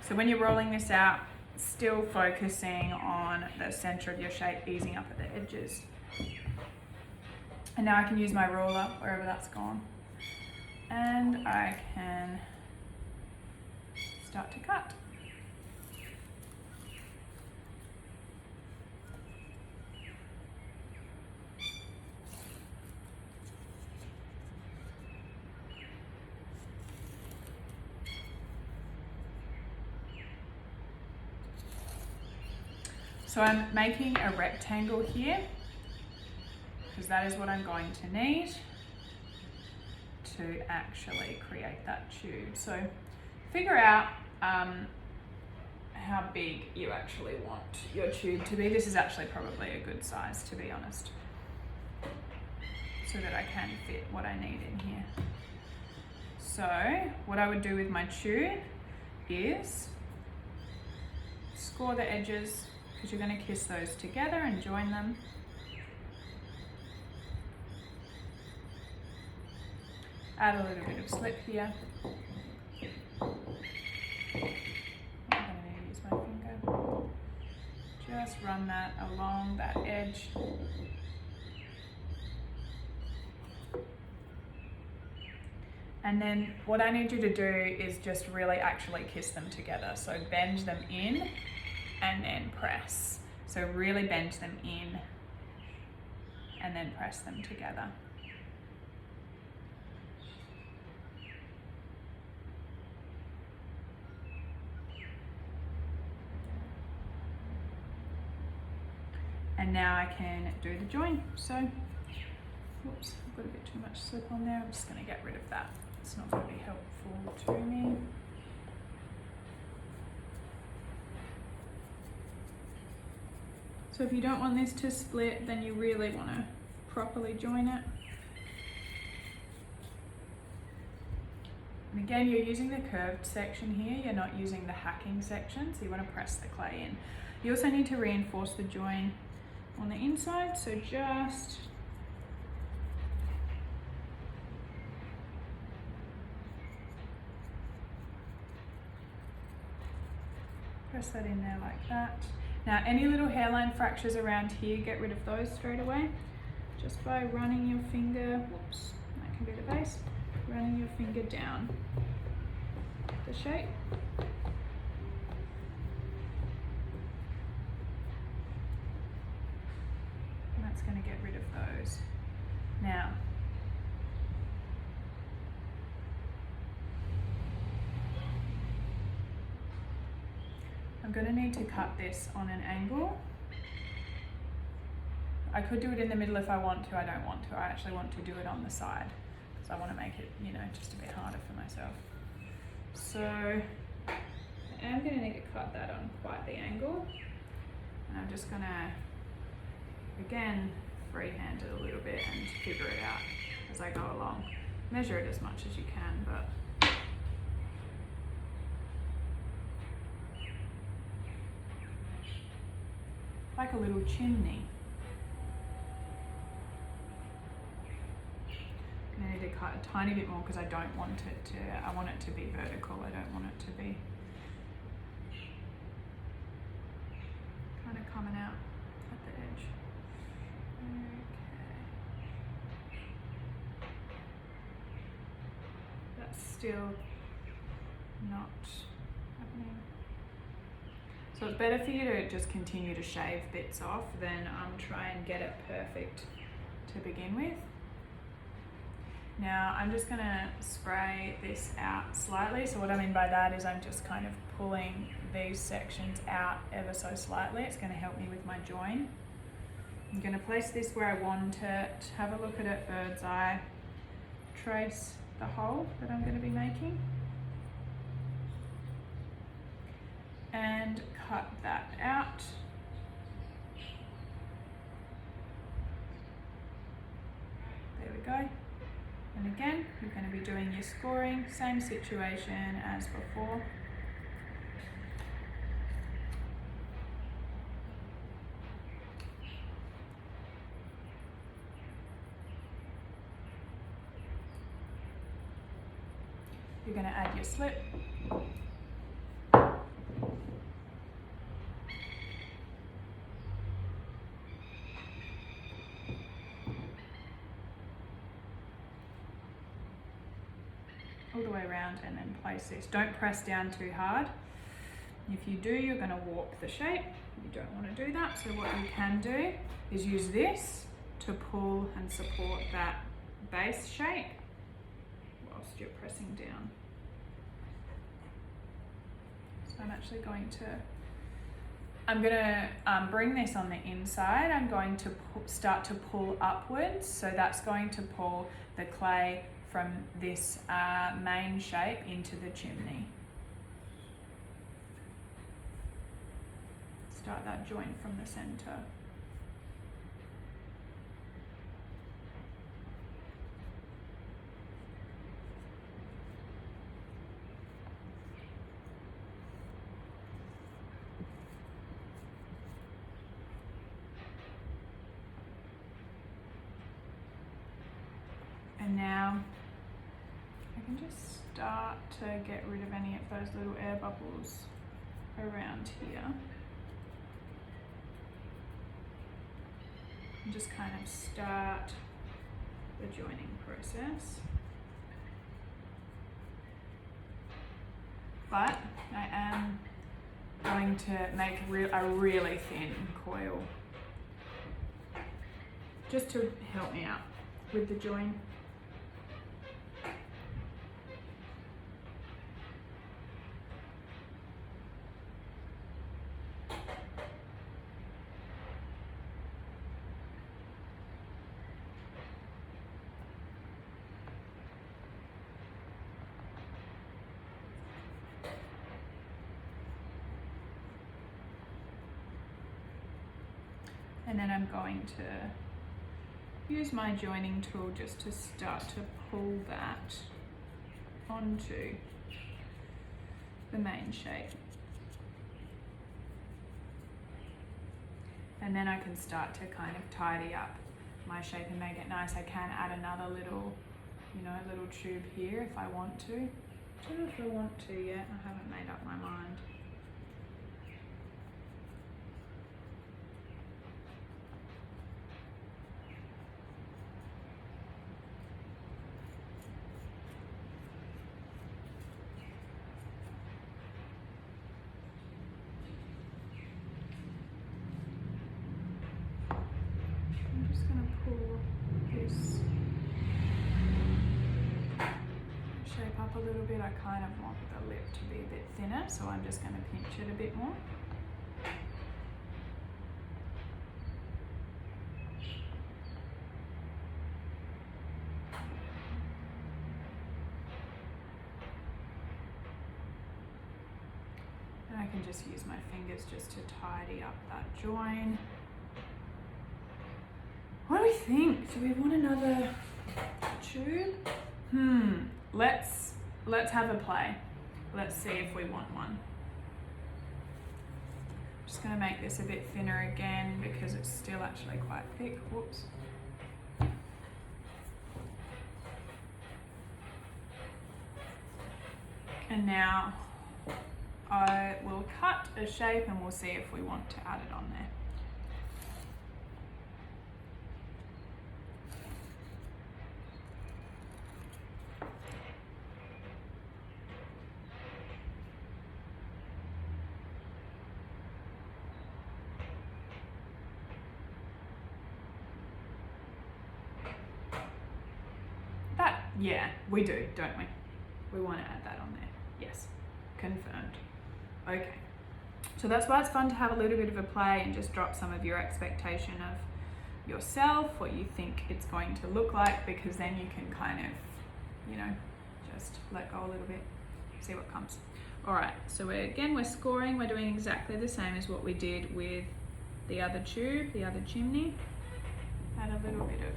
S1: So when you're rolling this out, still focusing on the center of your shape, easing up at the edges. And now I can use my ruler wherever that's gone, and I can start to cut. So I'm making a rectangle here because that is what I'm going to need to actually create that tube. So figure out how big you actually want your tube to be. This is actually probably a good size, to be honest, so that I can fit what I need in here. So what I would do with my tube is score the edges, because you're going to kiss those together and join them. Add a little bit of slip here. I'm going to use my finger. Just run that along that edge. And then what I need you to do is just really actually kiss them together. So bend them in and then press. So really bend them in and then press them together. And now I can do the join. So, whoops, I've got a bit too much slip on there. I'm just going to get rid of that. It's not going to be helpful to me. So if you don't want this to split, then you really want to properly join it. And again, you're using the curved section here, you're not using the hacking section, so you want to press the clay in. You also need to reinforce the join on the inside, so just press that in there like that. Now any little hairline fractures around here, get rid of those straight away just by running your finger, whoops, that can be the base, running your finger down the shape. And that's going to get rid of those. Now, I'm going to need to cut this on an angle. I could do it in the middle if I want to. I don't want to. I actually want to do it on the side because I want to make it, you know, just a bit harder for myself. So I am going to need to cut that on quite the angle. And I'm just going to, again, freehand it a little bit and figure it out as I go along. Measure it as much as you can, but like a little chimney. I need to cut a tiny bit more because I don't want it to, I want it to be vertical, I don't want it to be kind of coming out at the edge. Okay. That's still not happening. So it's better for you to just continue to shave bits off than try and get it perfect to begin with. Now I'm just going to spray this out slightly. So what I mean by that is I'm just kind of pulling these sections out ever so slightly. It's going to help me with my join. I'm going to place this where I want it, have a look at it bird's eye, trace the hole that I'm going to be making, and cut that out. There we go. And again, you're going to be doing your scoring, same situation as before. You're going to add your slip. All the way around and then place this. Don't press down too hard. If you do, you're going to warp the shape. You don't want to do that. So what you can do is use this to pull and support that base shape whilst you're pressing down. So I'm actually going to, I'm going to bring this on the inside. I'm going to start to pull upwards. So that's going to pull the clay from this main shape into the chimney. Start that joint from the center. And now I can just start to get rid of any of those little air bubbles around here. And just kind of start the joining process. But I am going to make a really thin coil just to help me out with the join. And then I'm going to use my joining tool just to start to pull that onto the main shape. And then I can start to kind of tidy up my shape and make it nice. I can add another little, little tube here if I want to. I don't know if I want to yet, I haven't made up my mind. Up a little bit. I kind of want the lip to be a bit thinner, so I'm just going to pinch it a bit more. And I can just use my fingers just to tidy up that join. What do we think? Do we want another tube? Let's have a play. Let's see if we want one. I'm just going to make this a bit thinner again because it's still actually quite thick. Whoops. And now I will cut a shape and we'll see if we want to add it on there. Yeah, we do, don't we? We want to add that on there. Yes, confirmed. Okay, so that's why it's fun to have a little bit of a play and just drop some of your expectation of yourself, what you think it's going to look like, because then you can kind of, just let go a little bit, see what comes. All right, so we're scoring. We're doing exactly the same as what we did with the other tube, the other chimney. Add a little bit of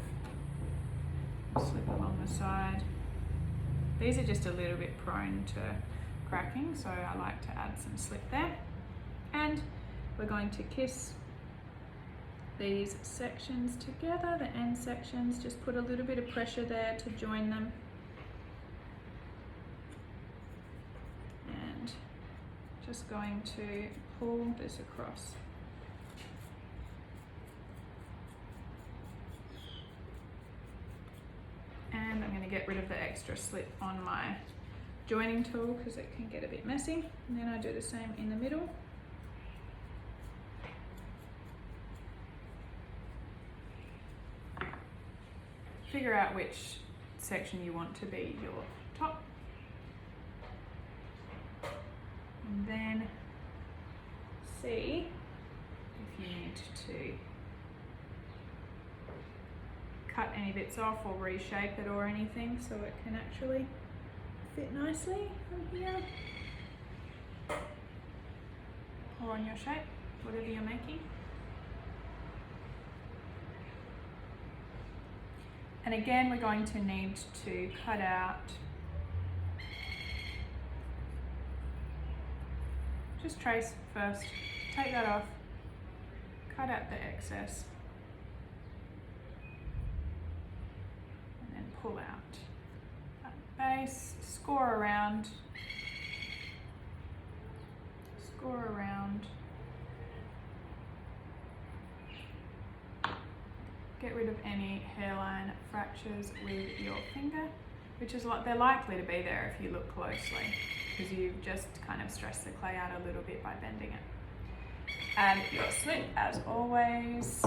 S1: slip along the side. These are just a little bit prone to cracking, so I like to add some slip there. And we're going to kiss these sections together, the end sections, just put a little bit of pressure there to join them. And just going to pull this across. And I'm going to get rid of the extra slip on my joining tool because it can get a bit messy. And then I do the same in the middle. Figure out which section you want to be your top. And then see if you need to cut any bits off or reshape it or anything so it can actually fit nicely on here or on your shape, whatever you're making. And again, we're going to need to cut out, just trace first, take that off, cut out the excess. Pull out that base, score around, get rid of any hairline fractures with your finger, which is like they're likely to be there if you look closely, because you've just kind of stressed the clay out a little bit by bending it. Add your slip as always.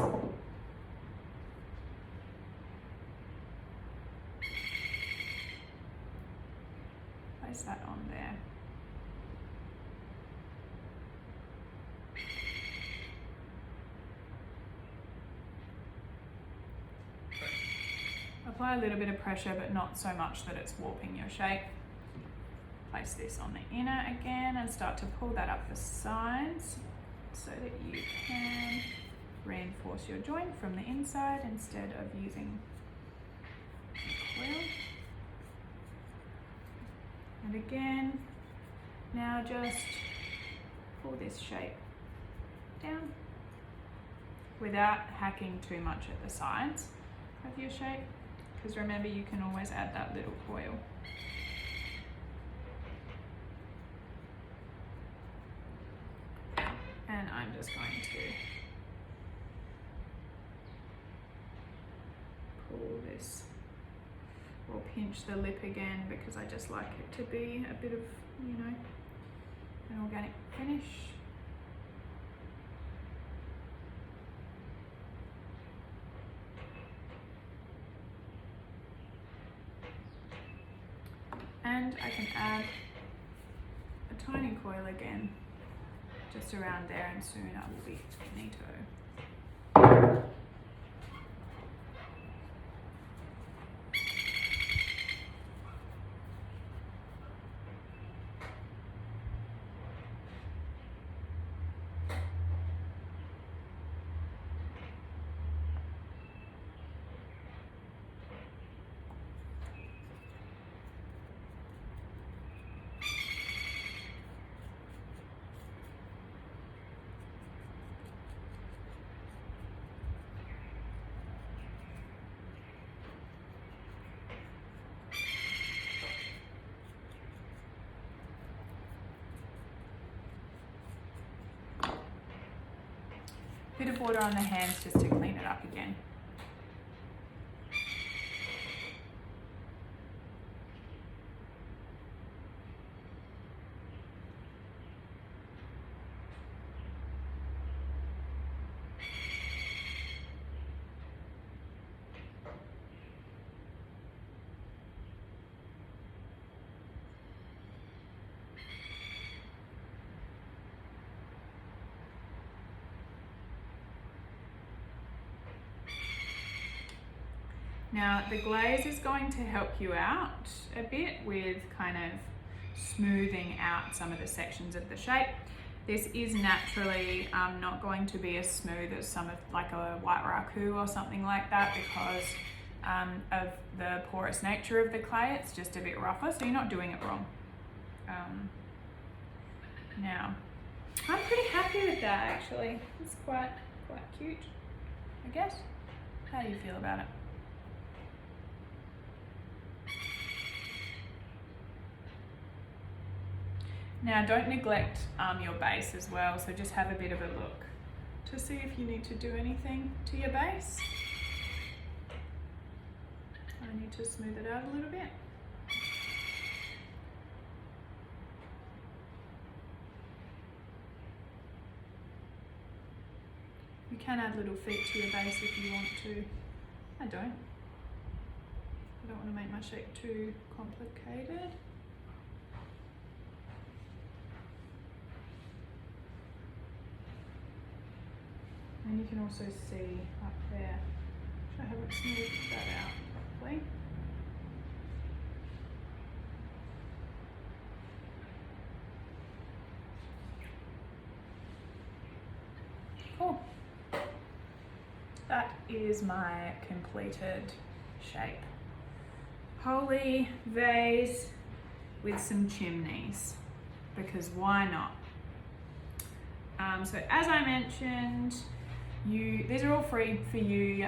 S1: Place that on there. Apply a little bit of pressure, but not so much that it's warping your shape. Place this on the inner again and start to pull that up the sides so that you can reinforce your joint from the inside instead of using the coil. And again, now just pull this shape down without hacking too much at the sides of your shape, because remember, you can always add that little coil. And I'm just going to pull this, or pinch the lip again, because I just like it to be a bit of, you know, an organic finish. And I can add a tiny coil again, just around there, and soon I will be finito. Bit of water on the hands just to clean it up again. Now the glaze is going to help you out a bit with kind of smoothing out some of the sections of the shape. This is naturally not going to be as smooth as some of like a white raku or something like that, because of the porous nature of the clay. It's just a bit rougher, so you're not doing it wrong. Now, I'm pretty happy with that actually. It's quite cute, I guess. How do you feel about it? Now don't neglect your base as well, so just have a bit of a look to see if you need to do anything to your base. I need to smooth it out a little bit. You can add little feet to your base if you want to. I don't want to make my shape too complicated. And you can also see up there, which I haven't smoothed that out properly. Cool. That is my completed shape. Holy vase with some chimneys, because why not? So as I mentioned, these are all free for you.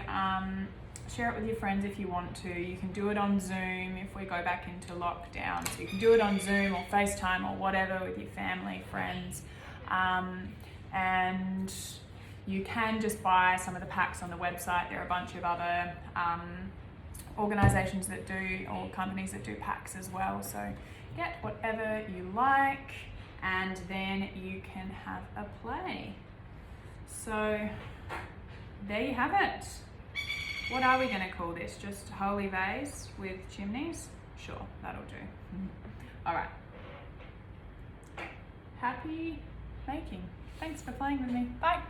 S1: Share it with your friends if you want to. You can do it on Zoom if we go back into lockdown. So you can do it on Zoom or FaceTime or whatever with your family, friends. And you can just buy some of the packs on the website. There are a bunch of other organisations that do, or companies that do packs as well. So get whatever you like and then you can have a play. So there you have it. What are we going to call this? Just Holy Vase with chimneys? Sure, that'll do. All right. Happy making. Thanks for playing with me. Bye.